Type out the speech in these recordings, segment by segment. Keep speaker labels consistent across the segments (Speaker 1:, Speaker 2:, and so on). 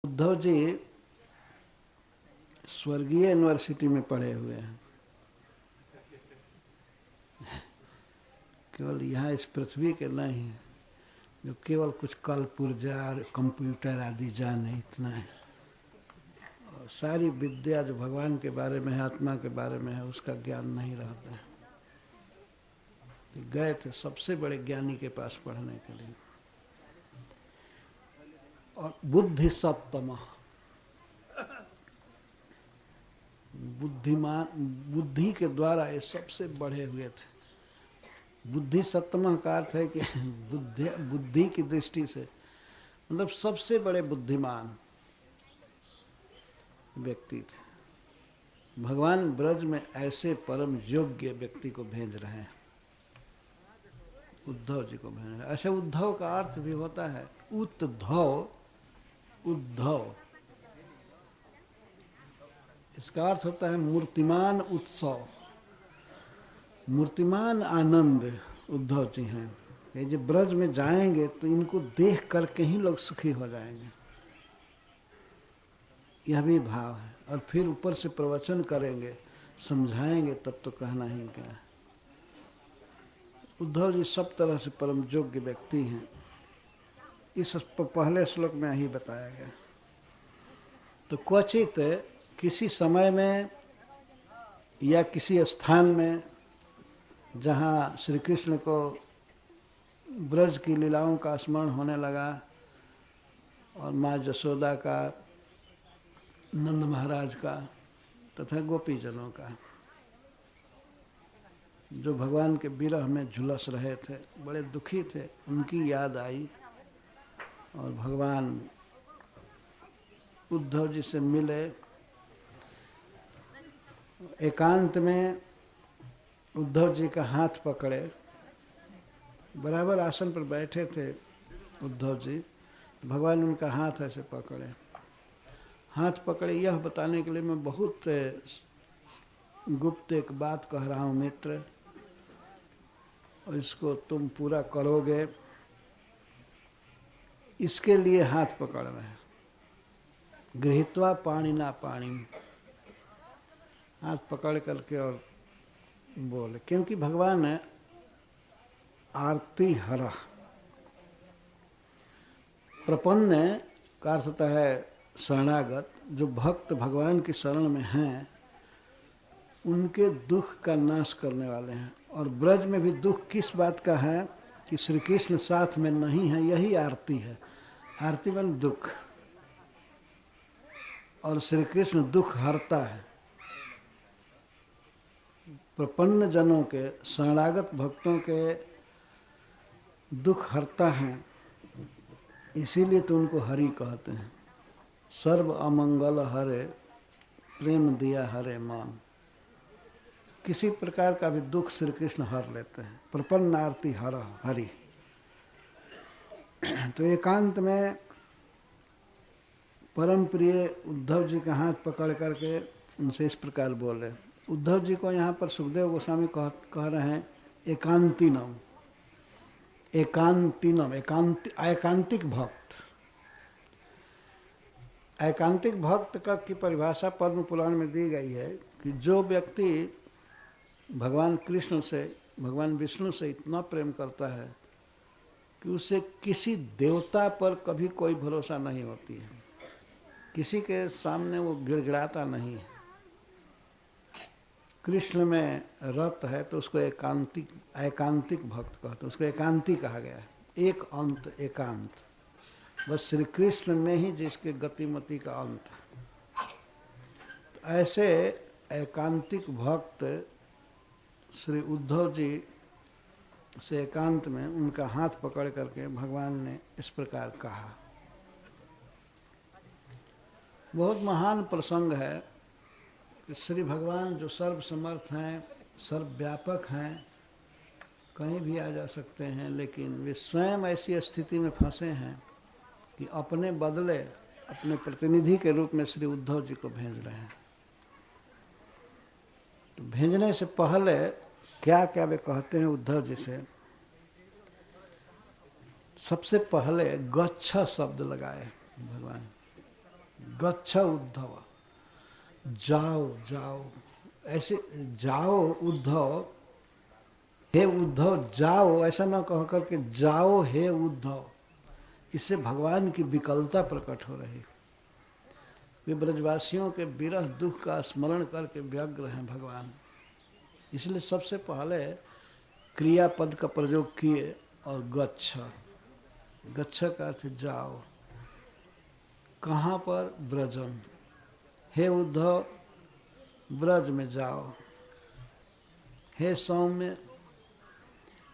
Speaker 1: उद्धव जी स्वर्गीय यूनिवर्सिटी में पढ़े हुए हैं, केवल यहाँ इस पृथ्वी के नहीं, जो केवल कुछ कल पुर्जा और कंप्यूटर आदि जाने, इतना है। और सारी विद्या जो भगवान के बारे में है, आत्मा के बारे में है, उसका ज्ञान नहीं रहता है। गए थे सबसे बड़े ज्ञानी के पास पढ़ने के लिए। और बुद्धि सत्तम, बुद्धिमान, बुद्धि के द्वारा ये सबसे बढ़े हुए थे। बुद्धि सत्तम का अर्थ है कि बुद्धि की दृष्टि से मतलब सबसे बड़े बुद्धिमान व्यक्ति थे। भगवान ब्रज में ऐसे परम योग्य व्यक्ति को भेज रहे हैं, उद्धव जी को भेज रहे हैं। ऐसे उद्धव का अर्थ भी होता है उत्धव, उद्धव, इसका अर्थ होता है मूर्तिमान उत्सव, मूर्तिमान आनंद उद्धव जी हैं। ये जो ब्रज में जाएंगे तो इनको देख करके ही लोग सुखी हो जाएंगे, यह भी भाव है। और फिर ऊपर से प्रवचन करेंगे, समझाएंगे, तब तो कहना ही क्या है। उद्धव जी सब तरह से परम योग्य व्यक्ति हैं। इस पहले श्लोक में यही बताया गया। तो क्वचित किसी समय में या किसी स्थान में जहाँ श्री कृष्ण को ब्रज की लीलाओं का स्मरण होने लगा और माँ यशोदा का, नंद महाराज का तथा गोपीजनों का, जो भगवान के विरह में झुलस रहे थे, बड़े दुखी थे, उनकी याद आई और भगवान उद्धव जी से मिले। एकांत में उद्धव जी का हाथ पकड़े, बराबर आसन पर बैठे थे उद्धव जी, भगवान उनका हाथ ऐसे पकड़े। हाथ पकड़े यह बताने के लिए मैं बहुत गुप्त एक बात कह रहा हूँ मित्र, और इसको तुम पूरा करोगे, इसके लिए हाथ पकड़ रहे हैं। गृहीत्वा पाणिना पाणि, हाथ पकड़ करके और बोले, क्योंकि भगवान है आरती हरा, प्रपन्न का अर्थ होता है शरणागत। जो भक्त भगवान की शरण में हैं उनके दुख का नाश करने वाले हैं। और ब्रज में भी दुख किस बात का है कि श्री कृष्ण साथ में नहीं है, यही आरती है। आरती में दुख, और श्री कृष्ण दुख हरता है। प्रपन्न जनों के, शरणागत भक्तों के दुख हरता है, इसीलिए तो उनको हरि कहते हैं। सर्व अमंगल हरे, प्रेम दिया हरे मान। किसी प्रकार का भी दुख श्री कृष्ण हर लेते हैं। प्रपन्न आरती हर हरि। तो एकांत में परम प्रिय उद्धव जी का हाथ पकड़ करके उनसे इस प्रकार बोले। उद्धव जी को यहाँ पर सुखदेव गोस्वामी कह रहे हैं एकांतिनम, एकांतिनम, एकांतिक भक्त। एकांतिक भक्त का की परिभाषा पद्म पुराण में दी गई है कि जो व्यक्ति भगवान कृष्ण से, भगवान विष्णु से इतना प्रेम करता है कि उसे किसी देवता पर कभी कोई भरोसा नहीं होती है, किसी के सामने वो गिड़गिड़ाता नहीं है। कृष्ण में रत है तो उसको एकांतिक भक्त कहते हैं, उसको एकांती कहा गया है। एक अंत, एकांत, बस श्री कृष्ण में ही जिसके गतिमति का अंत है। ऐसे एकांतिक भक्त श्री उद्धव जी से एकांत में उनका हाथ पकड़ करके भगवान ने इस प्रकार कहा। बहुत महान प्रसंग है कि श्री भगवान जो सर्वसमर्थ हैं, सर्वव्यापक हैं, कहीं भी आ जा सकते हैं, लेकिन वे स्वयं ऐसी स्थिति में फंसे हैं कि अपने बदले अपने प्रतिनिधि के रूप में श्री उद्धव जी को भेज रहे हैं। तो भेजने से पहले क्या क्या वे कहते हैं उद्धव जी से। सबसे पहले गच्छ शब्द लगाए भगवान, गच्छ उद्धव, जाओ जाओ, ऐसे जाओ उद्धव, हे उद्धव जाओ, ऐसा ना कह करके जाओ हे उद्धव। इससे भगवान की विकलता प्रकट हो रही। वे ब्रजवासियों के विरह दुख का स्मरण करके व्यग्र हैं भगवान, इसलिए सबसे पहले क्रियापद का प्रयोग किए और गच्छ, गच्छ का अर्थ जाओ। कहाँ पर? ब्रजम, हे उद्धव ब्रज में जाओ, हे सौम्य।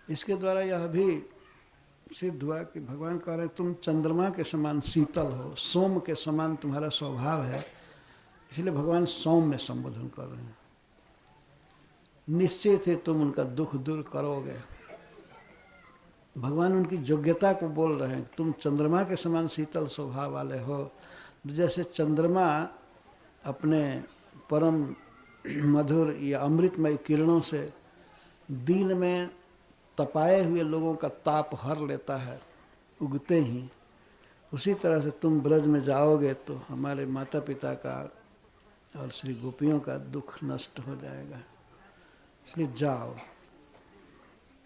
Speaker 1: इसके द्वारा यह भी सिद्ध हुआ कि भगवान कह रहे हैं तुम चंद्रमा के समान शीतल हो, सोम के समान तुम्हारा स्वभाव है, इसलिए भगवान सोम में संबोधन कर रहे हैं। निश्चित है तुम उनका दुख दूर करोगे। भगवान उनकी योग्यता को बोल रहे हैं, तुम चंद्रमा के समान शीतल स्वभाव वाले हो। जैसे चंद्रमा अपने परम मधुर या अमृतमय किरणों से दिन में तपाए हुए लोगों का ताप हर लेता है उगते ही, उसी तरह से तुम ब्रज में जाओगे तो हमारे माता पिता का और श्री गोपियों का दुख नष्ट हो जाएगा, इसलिए जाओ।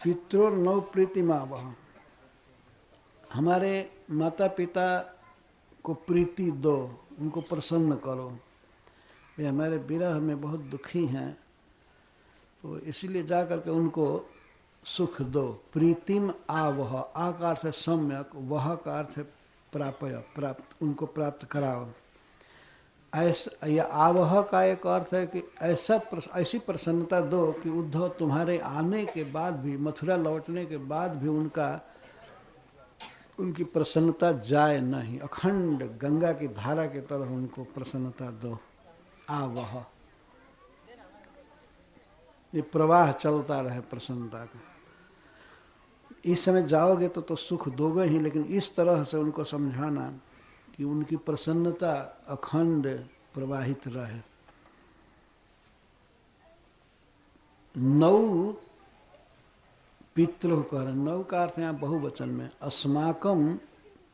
Speaker 1: पितृ नौ प्रीतिमा वह, हमारे माता पिता को प्रीति दो, उनको प्रसन्न करो। वे हमारे विरह में बहुत दुखी हैं, तो इसीलिए जा करके उनको सुख दो। प्रीतिम आवह, आ का अर्थ है सम्यक, वह का अर्थ है प्रापय, प्राप्त, उनको प्राप्त कराओ। ऐसा या आवह का एक अर्थ है कि ऐसी प्रसन्नता दो कि उद्धव तुम्हारे आने के बाद भी, मथुरा लौटने के बाद भी उनकी प्रसन्नता जाए नहीं, अखंड गंगा की धारा की तरह उनको प्रसन्नता दो। आवह, ये प्रवाह चलता रहे प्रसन्नता का। इस समय जाओगे तो सुख दोगे ही, लेकिन इस तरह से उनको समझाना कि उनकी प्रसन्नता अखंड प्रवाहित रहे। नौ पितृ कर, नौ का अर्थ यहाँ बहुवचन में, अस्माकम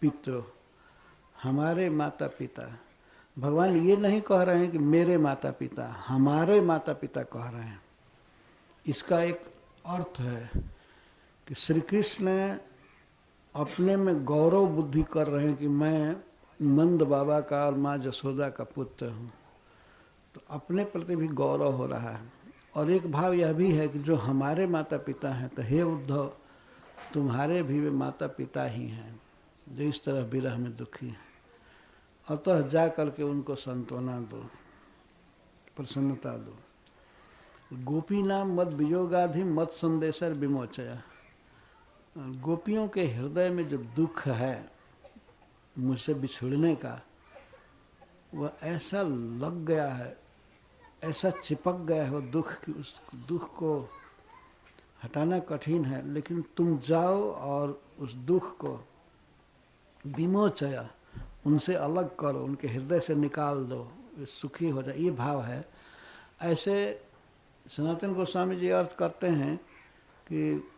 Speaker 1: पितृ, हमारे माता पिता। भगवान ये नहीं कह रहे हैं कि मेरे माता पिता, हमारे माता पिता कह रहे हैं। इसका एक अर्थ है कि श्री कृष्ण अपने में गौरव बुद्धि कर रहे हैं कि मैं नंद बाबा का और माँ जसोदा का पुत्र हूँ, तो अपने प्रति भी गौरव हो रहा है। और एक भाव यह भी है कि जो हमारे माता पिता हैं, तो हे उद्धव तुम्हारे भी वे माता पिता ही हैं जो इस तरह विरह में दुखी हैं, अतः जा करके उनको सांत्वना दो, प्रसन्नता दो। गोपी नाम मद वियोगाधि मत संदेशर विमोचया, गोपियों के हृदय में जो दुख है मुझसे बिछुड़ने का, वह ऐसा लग गया है, ऐसा चिपक गया है वो दुख कि उस दुख को हटाना कठिन है। लेकिन तुम जाओ और उस दुख को विमोचया, उनसे अलग करो, उनके हृदय से निकाल दो, वे सुखी हो जाए, ये भाव है। ऐसे सनातन गोस्वामी जी अर्थ करते हैं कि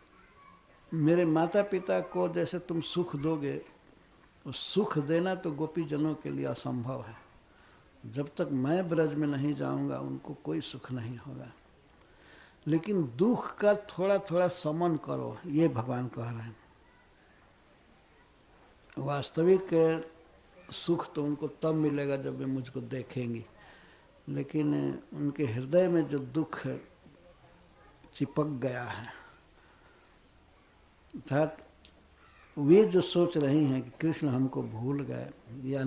Speaker 1: मेरे माता पिता को जैसे तुम सुख दोगे, वो सुख देना तो गोपी जनों के लिए असंभव है। जब तक मैं ब्रज में नहीं जाऊंगा उनको कोई सुख नहीं होगा। लेकिन दुख का थोड़ा थोड़ा समन करो, ये भगवान कह रहे हैं। वास्तविक सुख तो उनको तब मिलेगा जब वे मुझको देखेंगी, लेकिन उनके हृदय में जो दुख चिपक गया है, अर्थात वे जो सोच रही हैं कि कृष्ण हमको भूल गए या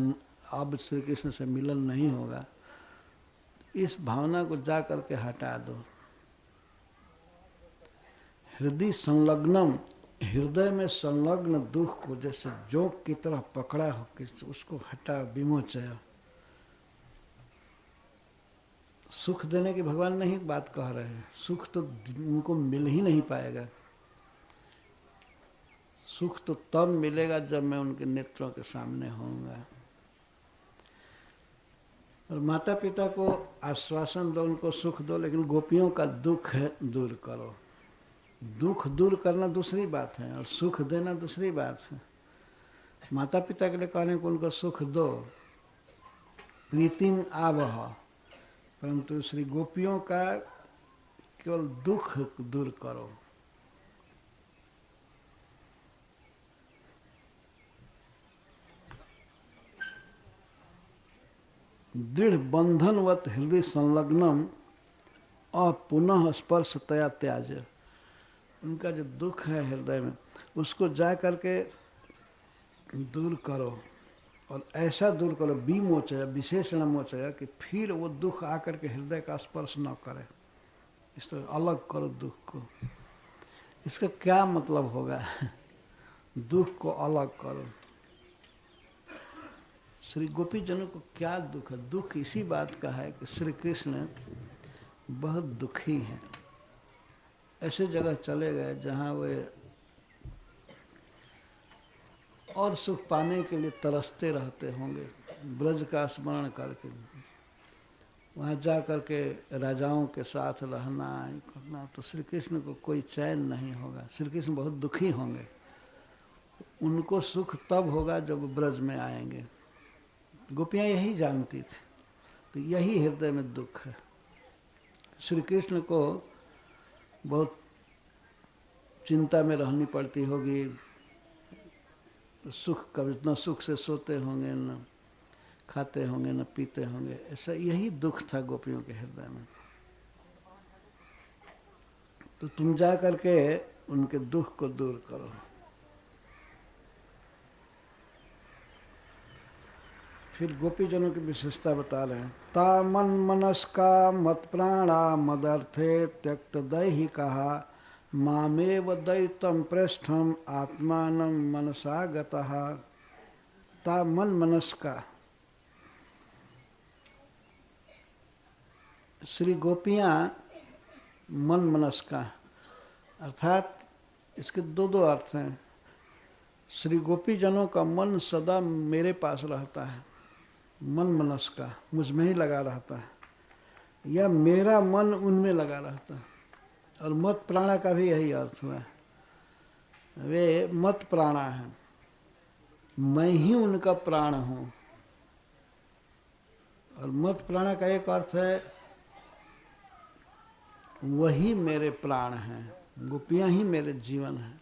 Speaker 1: अब श्री कृष्ण से मिलन नहीं होगा, इस भावना को जा करके हटा दो। हृदय संलग्नम, हृदय में संलग्न दुख को जैसे जोंक की तरह पकड़ा हो कि उसको हटा, विमोचय। सुख देने की भगवान नहीं बात कह रहे हैं, सुख तो उनको मिल ही नहीं पाएगा। सुख तो तब मिलेगा जब मैं उनके नेत्रों के सामने होऊंगा। और माता पिता को आश्वासन दो, उनको सुख दो, लेकिन गोपियों का दुख है दूर करो। दुख दूर करना दूसरी बात है और सुख देना दूसरी बात है। माता पिता के लिए कहने को उनको सुख दो, प्रीतिम आवह, परंतु श्री गोपियों का केवल दुख दूर करो। दृढ़ बंधनवत हृदय संलग्नम अपुनः स्पर्श तया त्याज। उनका जो दुख है हृदय में, उसको जा करके दूर करो, और ऐसा दूर करो विमोचय, विशेषण मोचय, कि फिर वो दुख आकर के हृदय का स्पर्श न करे। इस तरह अलग करो दुख को। इसका क्या मतलब होगा? दुख को अलग करो। श्री गोपी जनों को क्या दुख है? दुख इसी बात का है कि श्री कृष्ण बहुत दुखी हैं। ऐसे जगह चले गए जहाँ वे और सुख पाने के लिए तरसते रहते होंगे, ब्रज का स्मरण करके। वहाँ जा करके राजाओं के साथ रहना करना, तो श्री कृष्ण को कोई चैन नहीं होगा। श्री कृष्ण बहुत दुखी होंगे। उनको सुख तब होगा जब ब्रज में आएंगे। गोपियाँ यही जानती थी, तो यही हृदय में दुख है। श्री कृष्ण को बहुत चिंता में रहनी पड़ती होगी, सुख कभी न सुख से सोते होंगे, न खाते होंगे, न पीते होंगे। ऐसा यही दुख था गोपियों के हृदय में। तो तुम जा करके उनके दुख को दूर करो। फिर गोपीजनों की विशेषता बता रहे हैं। ता मन मनस्का मत प्राणा मदर्थे त्यक्त दैहिका मामेव दैतम पृष्ठम आत्मानं मनसा गतः। ता मन मनस्का, श्री गोपियाँ मन मनस्का, अर्थात इसके दो अर्थ हैं। श्री गोपी जनों का मन सदा मेरे पास रहता है, मन मनस्का, मुझ में ही लगा रहता है, या मेरा मन उनमें लगा रहता है। और मत प्राणा का भी यही अर्थ हुआ। वे मत प्राणा है, मैं ही उनका प्राण हूँ। और मत प्राणा का एक अर्थ है वही मेरे प्राण हैं, गोपियाँ ही मेरे जीवन हैं।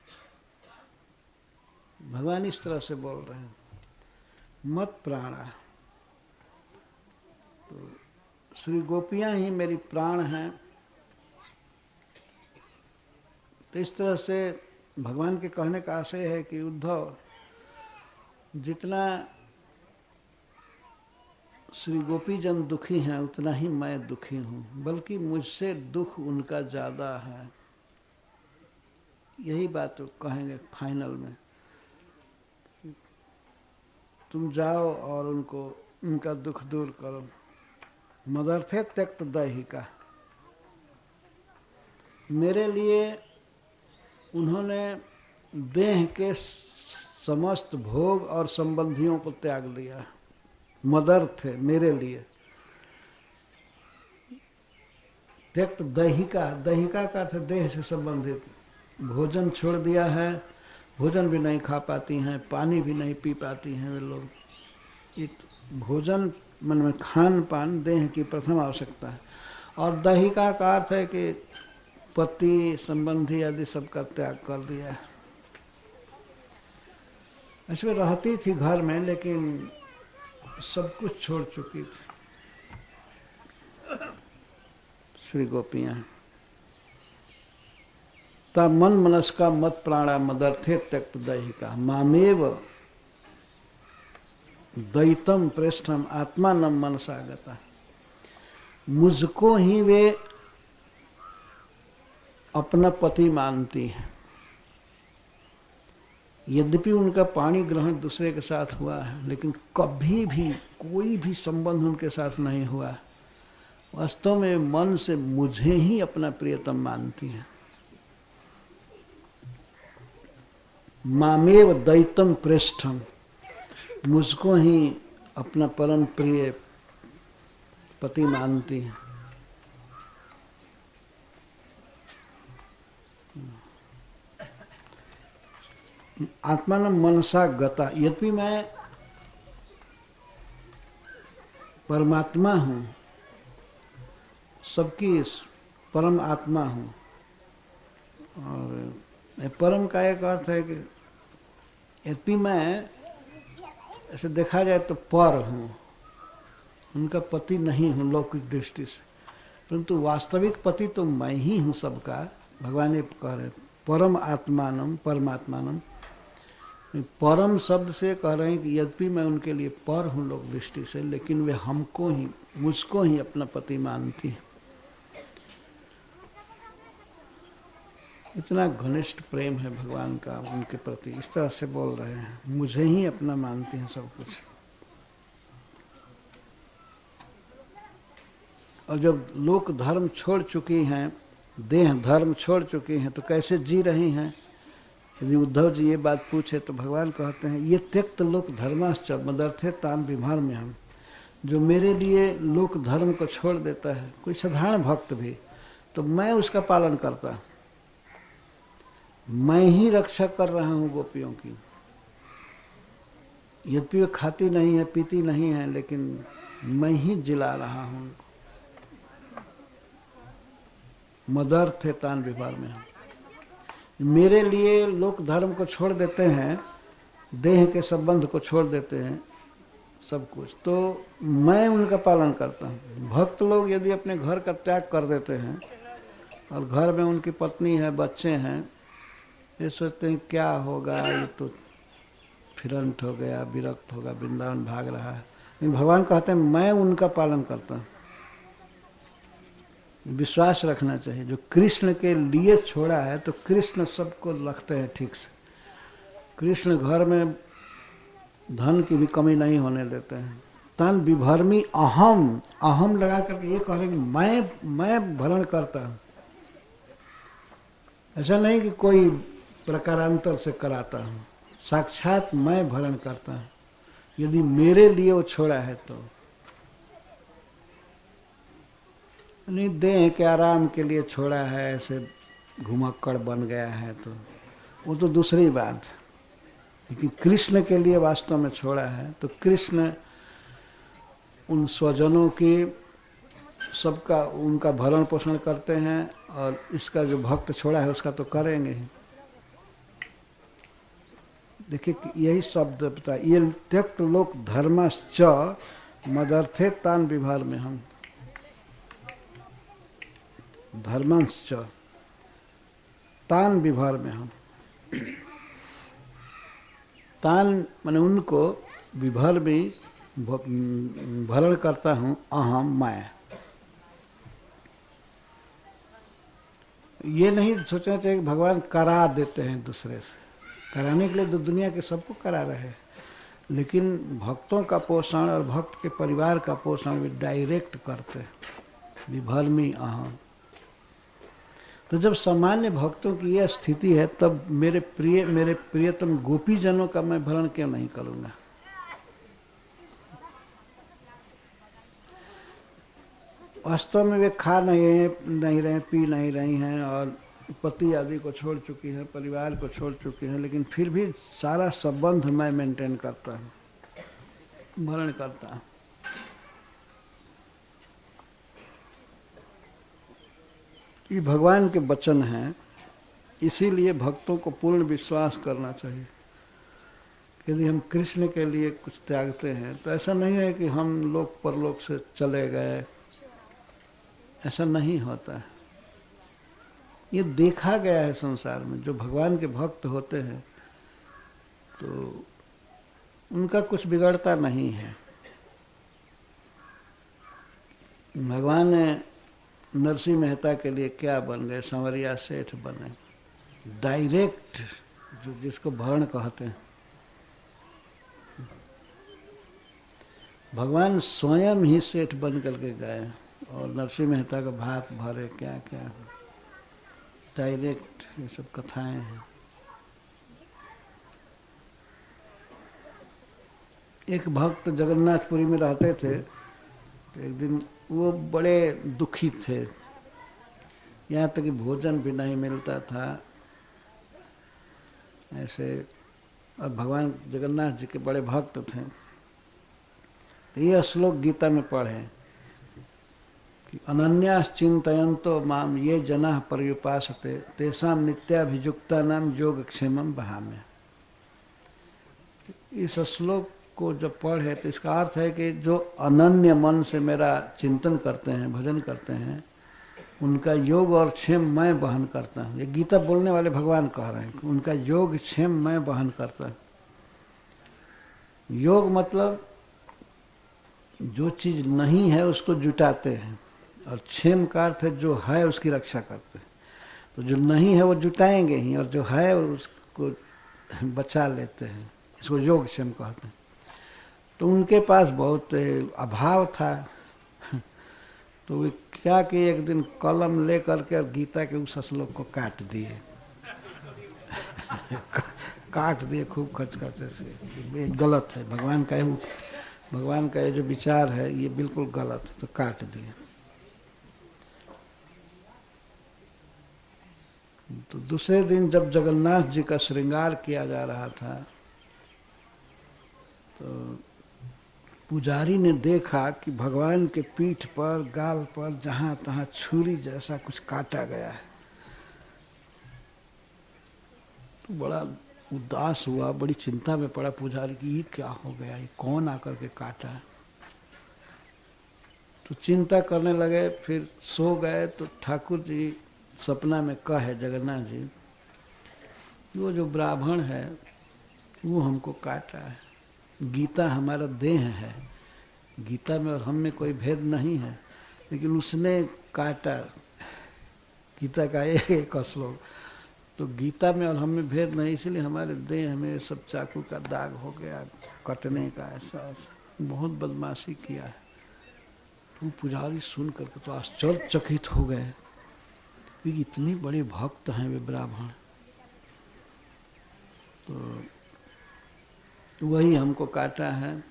Speaker 1: भगवान इस तरह से बोल रहे हैं, मत प्राणा। तो श्री गोपियाँ ही मेरी प्राण हैं। तो इस तरह से भगवान के कहने का आशय है कि उद्धव, जितना श्री गोपीजन दुखी हैं उतना ही मैं दुखी हूँ, बल्कि मुझसे दुख उनका ज़्यादा है। यही बात कहेंगे फाइनल में। तुम जाओ और उनको उनका दुख दूर करो। मदर्थे त्यक्त दैहिका, मेरे लिए उन्होंने देह के समस्त भोग और संबंधियों को त्याग दिया। मदर्थ है मेरे लिए। त्यक्त दैहिका, दैहिका का अर्थ देह से संबंधित। भोजन छोड़ दिया है, भोजन भी नहीं खा पाती हैं, पानी भी नहीं पी पाती हैं वे लोग। एक भोजन मन में खान पान देह की प्रथम आवश्यकता है। और दैहिका का अर्थ है कि पति संबंधी आदि सबका त्याग कर दिया है। इसमें रहती थी घर में, लेकिन सब कुछ छोड़ चुकी थी श्री गोपियाँ। ता मन मनस्का मत प्राणा मदर्थे त्यक्त दैहिका मामेव दैतम पृष्ठम आत्मानं मनसा गता। मुझको ही वे अपना पति मानती है। यद्यपि उनका पाणी ग्रहण दूसरे के साथ हुआ है, लेकिन कभी भी कोई भी संबंध उनके साथ नहीं हुआ। वास्तव में मन से मुझे ही अपना प्रियतम मानती है। मामेव दैतम पृष्ठम, मुझको ही अपना परम प्रिय पति मानती है। आत्मा न मनसा गता, यद्यपि मैं परमात्मा हूँ, सबकी परम आत्मा हूँ। और परम का एक अर्थ है कि यद्यपि मैं ऐसे देखा जाए तो पर हूँ, उनका पति नहीं हूँ लौकिक दृष्टि से, परंतु वास्तविक पति तो मैं ही हूँ सबका। भगवान ये कह रहे परम आत्मानम परमात्मानम। परम शब्द से कह रहे हैं कि यद्यपि मैं उनके लिए पर हूँ लोक दृष्टि से, लेकिन वे हमको ही, मुझको ही अपना पति मानती है। इतना घनिष्ठ प्रेम है भगवान का उनके प्रति, इस तरह से बोल रहे हैं, मुझे ही अपना मानती हैं सब कुछ। और जब लोक धर्म छोड़ चुकी हैं, देह धर्म छोड़ चुकी हैं, तो कैसे जी रही हैं? यदि उद्धव जी ये बात पूछे तो भगवान कहते हैं, ये त्यक्त लोक धर्माश्च मदर्थे ताम विभर में हम। जो मेरे लिए लोक धर्म को छोड़ देता है, कोई साधारण भक्त भी, तो मैं उसका पालन करता, मैं ही रक्षा कर रहा हूँ गोपियों की। यद्यपि वे खाती नहीं है, पीती नहीं है, लेकिन मैं ही जिला रहा हूँ। मदर्थ है तान विभार में हम। मेरे लिए लोक धर्म को छोड़ देते हैं, देह के संबंध को छोड़ देते हैं, सब कुछ, तो मैं उनका पालन करता हूँ। भक्त लोग यदि अपने घर का त्याग कर देते हैं और घर में उनकी पत्नी है, बच्चे हैं, ये सोचते हैं क्या होगा, ये तो फिरंत हो गया, विरक्त होगा, वृंदावन भाग रहा है। लेकिन भगवान कहते हैं मैं उनका पालन करता हूँ। विश्वास रखना चाहिए, जो कृष्ण के लिए छोड़ा है तो कृष्ण सबको रखते हैं ठीक से। कृष्ण घर में धन की भी कमी नहीं होने देते हैं। तन विभर्मी अहम लगा करके ये कह रहे कि मैं भरण करता हूँ। ऐसा नहीं कि कोई प्रकारांतर से कराता हूँ, साक्षात मैं भरण करता हूँ। यदि मेरे लिए वो छोड़ा है तो नहीं, देह के आराम के लिए छोड़ा है, ऐसे घुमक्कड़ बन गया है तो वो तो दूसरी बात। लेकिन कृष्ण के लिए वास्तव में छोड़ा है तो कृष्ण उन स्वजनों की सबका उनका भरण पोषण करते हैं, और इसका जो भक्त छोड़ा है उसका तो करेंगे ही। देखिए यही शब्द पता, ये त्यक्त लोक धर्मश्च मदर्थे तान विभार में हम। धर्मश्च तान विभार में हम। तान माने उनको, विभर भी भरण करता हूँ, अहम मैं। ये नहीं सोचना चाहिए कि भगवान करा देते हैं दूसरे से। कराने के लिए तो दुनिया के सबको करा रहे हैं, लेकिन भक्तों का पोषण और भक्त के परिवार का पोषण भी डायरेक्ट करते हैं, विभर्मी अहम। तो जब सामान्य भक्तों की यह स्थिति है, तब मेरे प्रियतम गोपी जनों का मैं भरण क्यों नहीं करूँगा? वास्तव में वे खा नहीं रहे, पी नहीं रही हैं, और पति आदि को छोड़ चुकी हैं, परिवार को छोड़ चुकी हैं, लेकिन फिर भी सारा संबंध मैं मेंटेन करता हूँ, भरण करता हूँ। ये भगवान के वचन हैं, इसीलिए भक्तों को पूर्ण विश्वास करना चाहिए। यदि हम कृष्ण के लिए कुछ त्यागते हैं तो ऐसा नहीं है कि हम लोक परलोक से चले गए, ऐसा नहीं होता है। ये देखा गया है संसार में, जो भगवान के भक्त होते हैं तो उनका कुछ बिगड़ता नहीं है। भगवान नरसिंह मेहता के लिए क्या बन गए? संवरिया सेठ बने, डायरेक्ट, जो जिसको भरण कहते हैं। भगवान स्वयं ही सेठ बन करके गए और नरसिंह मेहता का भात भरे, क्या क्या डायरेक्ट, ये सब कथाएं हैं। एक भक्त जगन्नाथपुरी में रहते थे, तो एक दिन वो बड़े दुखी थे, यहाँ तक कि भोजन भी नहीं मिलता था ऐसे। और भगवान जगन्नाथ जी के बड़े भक्त थे। तो ये श्लोक गीता में पढ़े कि अनन्यास चिंतयन्तो माम ये जनाः पर्युपासते तेषां नित्याभियुक्ता नाम योगक्षेमं वहाम्य। इस श्लोक को जब पढ़े तो इसका अर्थ है कि जो अनन्य मन से मेरा चिंतन करते हैं, भजन करते हैं, उनका योग और क्षेम मैं वहन करता हूँ। ये गीता बोलने वाले भगवान कह रहे हैं कि उनका योग क्षेम मैं वहन करता हूँ। योग मतलब जो चीज नहीं है उसको जुटाते हैं, और क्षेम का अर्थ है जो है उसकी रक्षा करते हैं। तो जो नहीं है वो जुटाएंगे ही, और जो है उसको बचा लेते हैं, इसको योग क्षेम कहते हैं। तो उनके पास बहुत अभाव था, तो वे क्या कि एक दिन कलम ले करके और गीता के उस श्लोक को काट दिए काट दिए खूब खचखचे से। ये गलत है, भगवान का ये जो विचार है ये बिल्कुल गलत है, तो काट दिए। तो दूसरे दिन जब जगन्नाथ जी का श्रृंगार किया जा रहा था तो पुजारी ने देखा कि भगवान के पीठ पर, गाल पर जहां तहां छुरी जैसा कुछ काटा गया है। तो बड़ा उदास हुआ, बड़ी चिंता में पड़ा पुजारी की, ये क्या हो गया, ये कौन आकर के काटा है। तो चिंता करने लगे, फिर सो गए। तो ठाकुर जी सपना में कहे जगन्नाथ जी, वो जो ब्राह्मण है वो हमको काटा है। गीता हमारा देह है, गीता में और हम में कोई भेद नहीं है, लेकिन उसने काटा। गीता का एक श्लोक, तो गीता में और हम में भेद नहीं, इसलिए हमारे देह में सब चाकू का दाग हो गया, कटने का। ऐसा बहुत बदमाशी किया है। तो पुजारी सुन करके तो आश्चर्यचकित हो गए कि इतने बड़े भक्त हैं वे ब्राह्मण। तो वही हमको काटा है,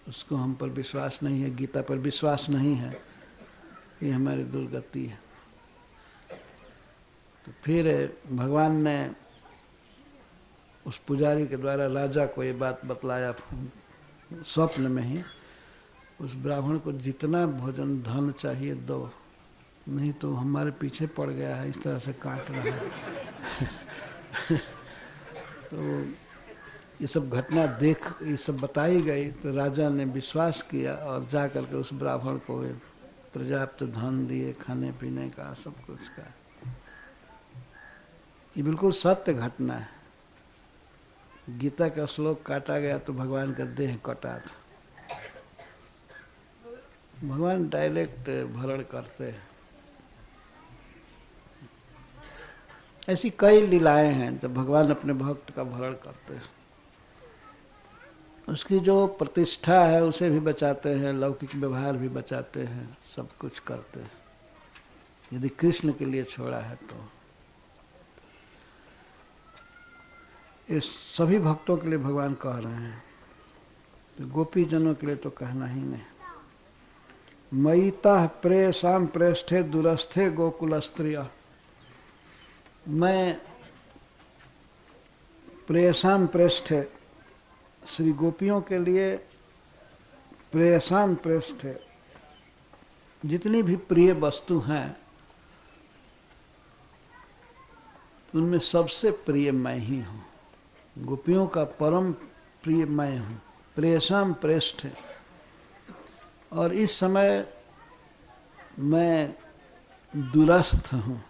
Speaker 1: उसको हम पर विश्वास नहीं है, गीता पर विश्वास नहीं है, ये हमारी दुर्गति है। तो फिर भगवान ने उस पुजारी के द्वारा राजा को ये बात बतलाया स्वप्न में ही, उस ब्राह्मण को जितना भोजन धन चाहिए दो, नहीं तो हमारे पीछे पड़ गया है, इस तरह से काट रहा है। तो ये सब घटना देख, ये सब बताई गई, तो राजा ने विश्वास किया और जा करके उस ब्राह्मण को पर्याप्त धन दिए, खाने पीने का, सब कुछ का। ये बिल्कुल सत्य घटना है। गीता का श्लोक काटा गया तो भगवान का देह कटा था। भगवान डायरेक्ट भरण करते हैं। ऐसी कई लीलाएं हैं जब भगवान अपने भक्त का भरण करते हैं। उसकी जो प्रतिष्ठा है उसे भी बचाते हैं, लौकिक व्यवहार भी बचाते हैं, सब कुछ करते हैं, यदि कृष्ण के लिए छोड़ा है तो। ये सभी भक्तों के लिए भगवान कह रहे हैं, तो गोपी जनों के लिए तो कहना ही नहीं। मयिता प्रेषाम प्रेष्ठे दूरस्थे गोकुलस्त्रिय। मैं प्रेषाम प्रेष्ठे, श्री गोपियों के लिए प्रेषाम प्रेष्ठे, जितनी भी प्रिय वस्तु हैं उनमें सबसे प्रिय मैं ही हूँ। गोपियों का परम प्रिय मैं हूँ, प्रेषाम प्रेष्ठे। और इस समय मैं दूरस्थ हूँ।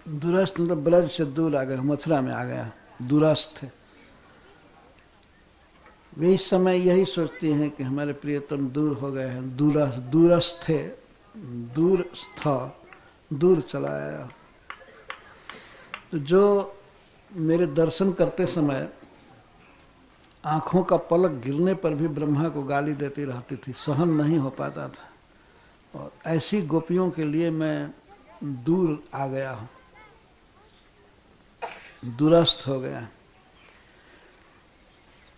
Speaker 1: दूरस्थ मतलब ब्रज से दूर आ गया, मथुरा में आ गया, दूरस्थ। वे इस समय यही सोचती हैं कि हमारे प्रियतम दूर हो गए हैं, दूरस्थे, दूरस्थ, दूर चला आया। तो जो मेरे दर्शन करते समय आँखों का पलक गिरने पर भी ब्रह्मा को गाली देती रहती थी, सहन नहीं हो पाता था, और ऐसी गोपियों के लिए मैं दूर आ गया हूँ, दूरस्थ हो गया।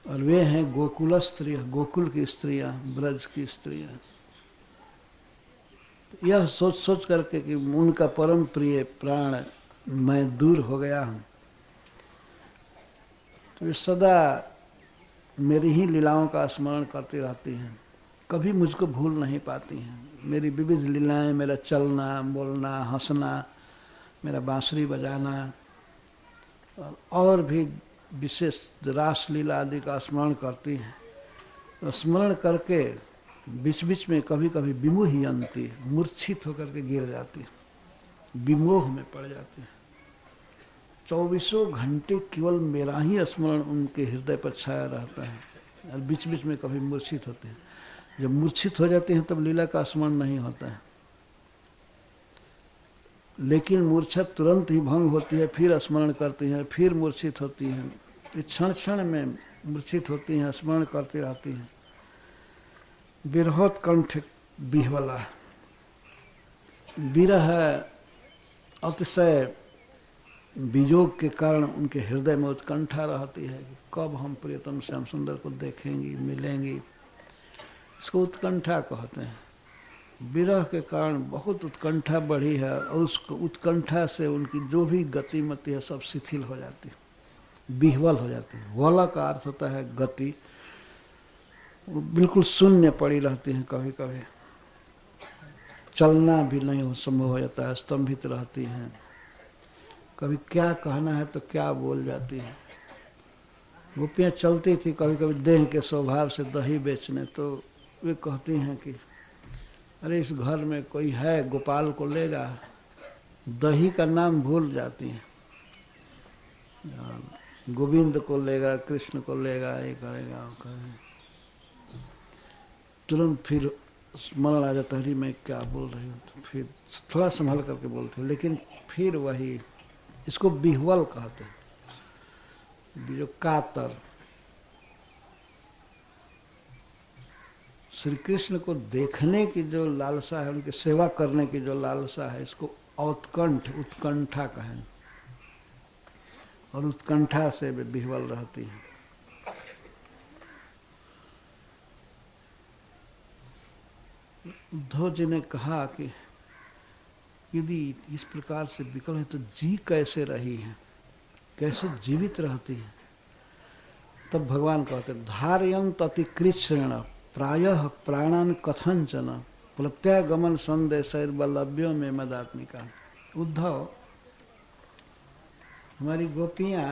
Speaker 1: और वे हैं गोकुल स्त्रियाँ, गोकुल की स्त्रियाँ, ब्रज की स्त्रियाँ। यह सोच सोच करके कि उनका परम प्रिय प्राण मैं दूर हो गया हूँ, तो वे सदा मेरी ही लीलाओं का स्मरण करती रहती हैं, कभी मुझको भूल नहीं पाती हैं। मेरी विविध लीलाएं, मेरा चलना, बोलना, हंसना, मेरा बांसुरी बजाना और भी विशेष रास लीला आदि का स्मरण करती हैं। तो स्मरण करके बीच बीच में कभी कभी विमोहियंती, मूर्छित होकर के गिर जाती, विमोह में पड़ जाती है। 24 घंटे केवल मेरा ही स्मरण उनके हृदय पर छाया रहता है और बीच बीच में कभी मूर्छित होते हैं। जब मूर्छित हो जाते हैं तब लीला का स्मरण नहीं होता है, लेकिन मूर्छा तुरंत ही भंग होती है, फिर स्मरण करती हैं, फिर मूर्छित होती हैं। क्षण क्षण में मूर्छित होती हैं, स्मरण करती रहती हैं। विरहोत्कंठ विह्वला, विरह अतिशय वियोग के कारण उनके हृदय में उत्कंठा रहती है कि कब हम प्रियतम श्याम सुंदर को देखेंगी, मिलेंगी। इसको उत्कंठा कहते हैं। विरह के कारण बहुत उत्कंठा बढ़ी है और उस उत्कंठा से उनकी जो भी गतिमति है सब शिथिल हो जाती है, विह्वल हो जाती है। वला का अर्थ होता है गति, वो बिल्कुल शून्य पड़ी रहती हैं। कभी कभी चलना भी नहीं हो संभव हो जाता है, स्तंभित रहती हैं। कभी क्या कहना है तो क्या बोल जाती है। गोपियाँ चलती थी कभी कभी देह के स्वभाव से दही बेचने, तो वे कहती हैं कि अरे इस घर में कोई है, गोपाल को लेगा। दही का नाम भूल जाती हैं, गोविंद को लेगा, कृष्ण को लेगा, ये करेगा, वो करेगा। तुरंत फिर स्मरण आ जाता है मैं क्या बोल रही हूँ, तो फिर थोड़ा संभल करके बोलते हैं, लेकिन फिर वही, इसको विह्वल कहते हैं। जो कातर, श्री कृष्ण को देखने की जो लालसा है, उनकी सेवा करने की जो लालसा है, इसको औत्कंठ, उत्कंठा कहें। और उत्कंठा से वे विह्वल रहती हैं। उद्धव जी ने कहा कि यदि इस प्रकार से विकल है तो जी कैसे रही है, कैसे जीवित रहती है। तब भगवान कहते धारयंत अति कृच्छ्रेण प्रायः प्राणान कथंचन प्रत्यागमन संदेश वल्लभ्यों में मदात्मिका। उद्धव, हमारी गोपियां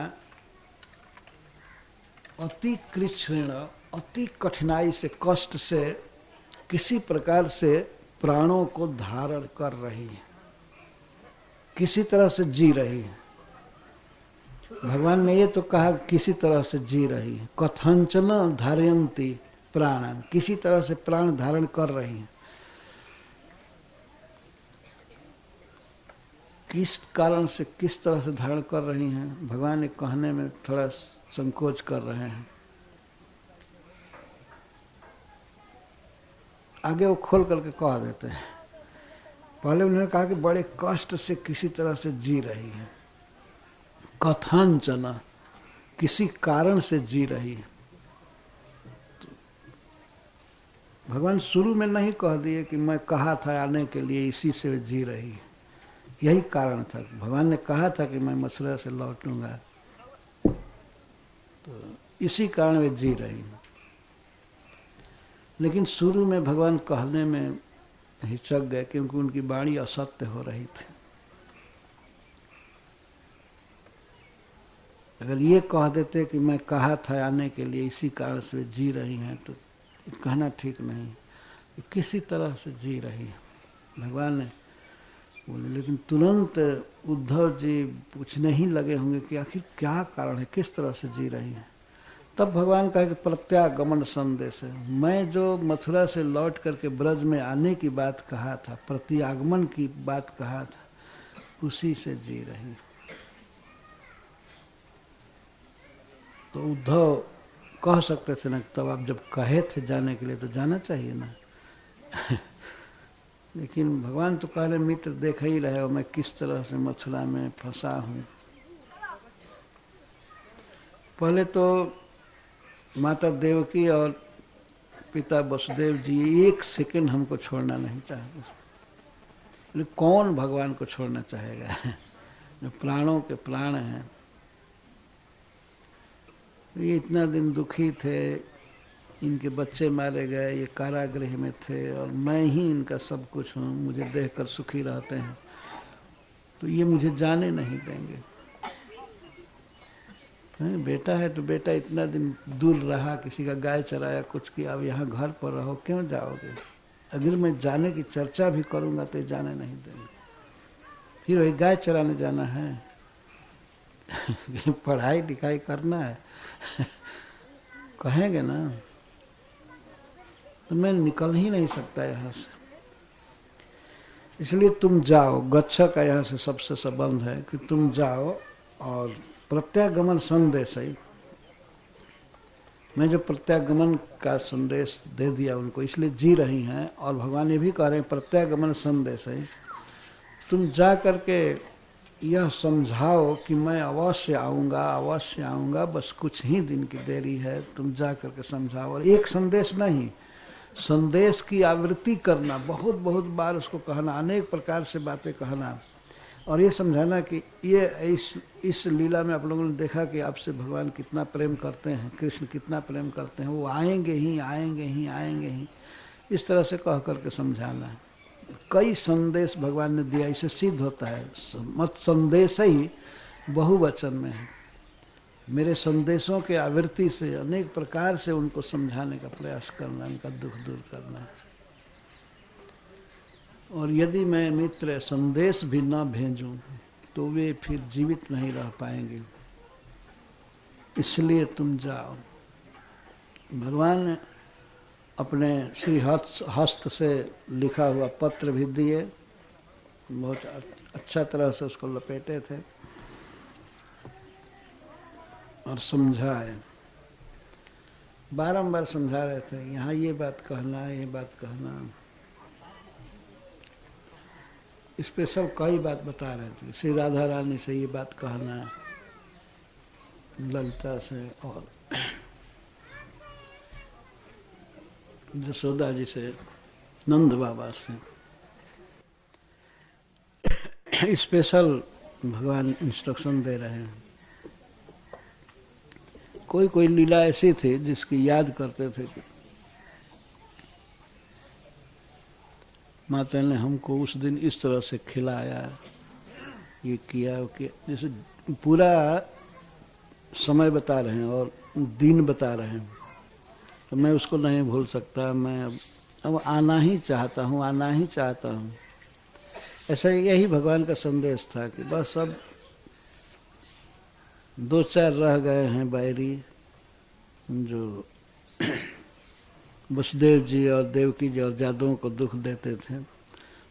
Speaker 1: अति कृच्छ्रेण, अति कठिनाई से, कष्ट से, किसी प्रकार से प्राणों को धारण कर रही है, किसी तरह से जी रही है। भगवान ने ये तो कहा किसी तरह से जी रही है। कथंचन धारयंती प्राणन, किसी तरह से प्राण धारण कर रही है। किस कारण से, किस तरह से धारण कर रही हैं, भगवान ने कहने में थोड़ा संकोच कर रहे हैं। आगे वो खोल करके कह देते हैं। पहले उन्होंने कहा कि बड़े कष्ट से किसी तरह से जी रही है। कथंचन, किसी कारण से जी रही है। तो भगवान शुरू में नहीं कह दिए कि मैं कहा था आने के लिए, इसी से जी रही है। यही कारण था। भगवान ने कहा था कि मैं मथुरा से लौटूंगा, तो इसी कारण वे जी रही है। लेकिन शुरू में भगवान कहने में हिचक गए क्योंकि उनकी वाणी असत्य हो रही थी। अगर ये कह देते कि मैं कहा था आने के लिए, इसी कारण से जी रही हैं, तो कहना ठीक नहीं। किसी तरह से जी रही है, भगवान ने बोले। लेकिन तुरंत उद्धव जी पूछने ही लगे होंगे कि आखिर क्या कारण है, किस तरह से जी रही है। तब भगवान कहा कि प्रत्यागमन संदेश है। मैं जो मथुरा से लौट करके ब्रज में आने की बात कहा था, प्रत्यागमन की बात कहा था, उसी से जी रही। तो उद्धव कह सकते थे ना, तब आप जब कहे थे जाने के लिए तो जाना चाहिए ना। लेकिन भगवान तो कह रहे मित्र देख ही रहे हो मैं किस तरह से मथुरा में फंसा हूँ। पहले तो माता देवकी और पिता वसुदेव जी एक सेकंड हमको छोड़ना नहीं चाहते। लेकिन कौन भगवान को छोड़ना चाहेगा जो प्राणों के प्राण हैं। ये इतना दिन दुखी थे, इनके बच्चे मारे गए, ये कारागृह में थे और मैं ही इनका सब कुछ हूँ, मुझे देखकर सुखी रहते हैं, तो ये मुझे जाने नहीं देंगे। बेटा है तो बेटा इतना दिन दूर रहा, किसी का गाय चराया, कुछ किया, अब यहाँ घर पर रहो, क्यों जाओगे? अगर मैं जाने की चर्चा भी करूँगा तो ये जाने नहीं देंगे। फिर वही गाय चराने जाना है पढ़ाई लिखाई करना है कहेंगे ना, तो मैं निकल ही नहीं सकता यहाँ से। इसलिए तुम जाओ, गच्छ का यहाँ से सबसे संबंध है कि तुम जाओ, और प्रत्यागमन संदेश है। मैं जो प्रत्यागमन का संदेश दे दिया उनको, इसलिए जी रही हैं, और भगवान ये भी कह रहे हैं प्रत्यागमन संदेश है। तुम जा करके यह समझाओ कि मैं अवश्य आऊँगा, बस कुछ ही दिन की देरी है। तुम जा करके समझाओ, और एक संदेश नहीं, संदेश की आवृत्ति करना, बहुत बहुत बार उसको कहना, अनेक प्रकार से बातें कहना, और ये समझाना कि ये इस लीला में आप लोगों ने देखा कि आपसे भगवान कितना प्रेम करते हैं, कृष्ण कितना प्रेम करते हैं, वो आएंगे ही, इस तरह से कह करके समझाना है। कई संदेश भगवान ने दिया, इसे सिद्ध होता है। मत संदेश ही बहुवचन में है। मेरे संदेशों के आवृत्ति से अनेक प्रकार से उनको समझाने का प्रयास करना, उनका दुख दूर करना है। और यदि मैं मित्र संदेश भी न भेजूं तो वे फिर जीवित नहीं रह पाएंगे, इसलिए तुम जाओ। भगवान ने अपने श्री हस्त से लिखा हुआ पत्र भी दिए, बहुत अच्छा तरह से उसको लपेटे थे और समझाए, बारंबार समझा रहे थे, यहाँ ये बात कहना, ये बात कहना। स्पेशल कई बात बता रहे थे, श्री राधा रानी से ये बात कहना, ललिता से, और जसोदा जी से, नंद बाबा से। स्पेशल भगवान इंस्ट्रक्शन दे रहे हैं। कोई कोई लीला ऐसी थी जिसकी याद करते थे कि माता ने हमको उस दिन इस तरह से खिलाया, ये किया, वो किया, जैसे पूरा समय बता रहे हैं और दिन बता रहे हैं, तो मैं उसको नहीं भूल सकता। मैं अब आना ही चाहता हूँ। ऐसा यही भगवान का संदेश था कि बस अब 2-4 रह गए हैं बैरी, जो वसुदेव जी और देवकी जी और जादुओं को दुख देते थे,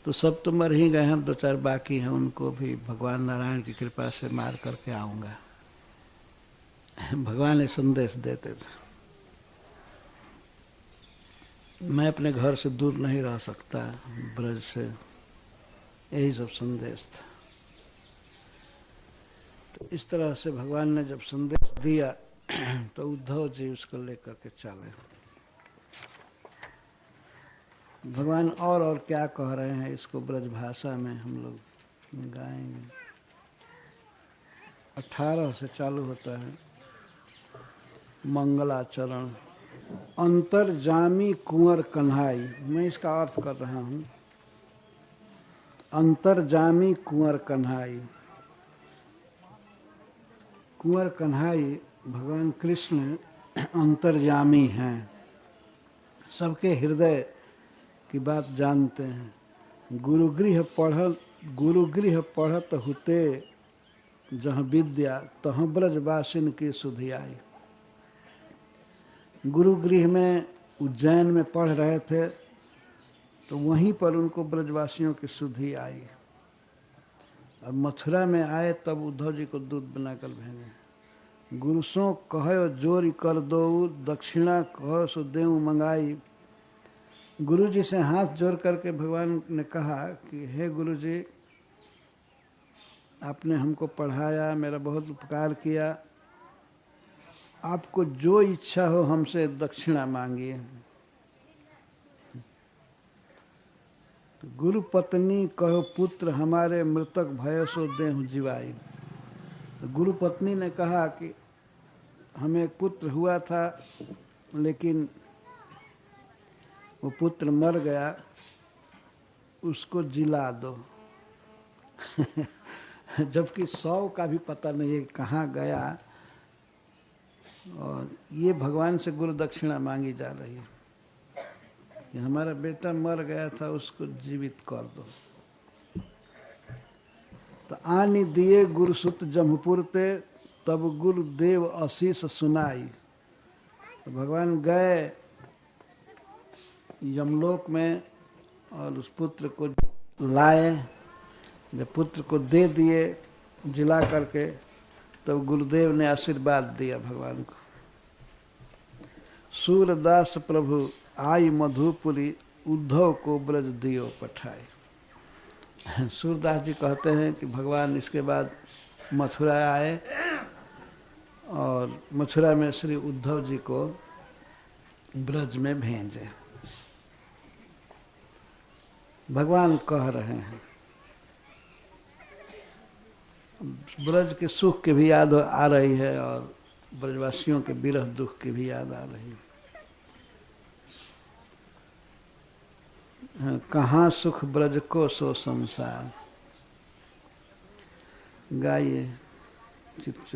Speaker 1: तो सब तो मर ही गए हैं, 2-4 बाकी हैं, उनको भी भगवान नारायण की कृपा से मार करके आऊँगा। भगवान ये संदेश देते थे। मैं अपने घर से दूर नहीं रह सकता, ब्रज से, यही सब संदेश था। तो इस तरह से भगवान ने जब संदेश दिया तो उद्धव जी उसको लेकर के चले। भगवान और क्या कह रहे हैं, इसको ब्रज भाषा में हम लोग गाएंगे। 18 से चालू होता है। मंगलाचरण। अंतर्जामी कुंवर कन्हाई, मैं इसका अर्थ कर रहा हूँ। अंतर्जामी कुंवर कन्हाई। कुंवर कन्हाई भगवान कृष्ण अंतर्जामी हैं, सबके हृदय की बात जानते हैं। गुरुगृह पढ़त हुते जहाँ विद्या तहाँ ब्रजवासिन की सुधि आई। गुरुगृह में उज्जैन में पढ़ रहे थे तो वहीं पर उनको ब्रजवासियों की सुधि आई। और मथुरा में आए तब उद्धव जी को दूध बनाकर भेजे। गुरुसों कहो जोरी कर दो, दक्षिणा कहो सो देव मंगाई। गुरु जी से हाथ जोड़ करके भगवान ने कहा कि हे गुरु जी, आपने हमको पढ़ाया, मेरा बहुत उपकार किया, आपको जो इच्छा हो हमसे दक्षिणा मांगिए। तो गुरु पत्नी कहो पुत्र हमारे मृतक भय सो देहु जीवाई। तो गुरु पत्नी ने कहा कि हमें एक पुत्र हुआ था, लेकिन वो पुत्र मर गया, उसको जिला दो। जबकि 100 का भी पता नहीं है कहाँ गया, और ये भगवान से गुरु दक्षिणा मांगी जा रही है कि हमारा बेटा मर गया था, उसको जीवित कर दो। तो आनी दिए गुरुसुत जमपुर ते, तब गुरुदेव आशीष सुनाई। तो भगवान गए यमलोक में और उस पुत्र को लाए। जब पुत्र को दे दिए जिला करके, तब गुरुदेव ने आशीर्वाद दिया भगवान को। सूरदास प्रभु आई मधुपुरी, उद्धव को ब्रज दियो पठाए। सूरदास जी कहते हैं कि भगवान इसके बाद मथुरा आए और मथुरा में श्री उद्धव जी को ब्रज में भेजे। भगवान कह रहे हैं, ब्रज के सुख की भी याद आ रही है और ब्रजवासियों के विरह दुख की भी याद आ रही है। कहाँ सुख ब्रज को सो संसार, गाइए चित्त।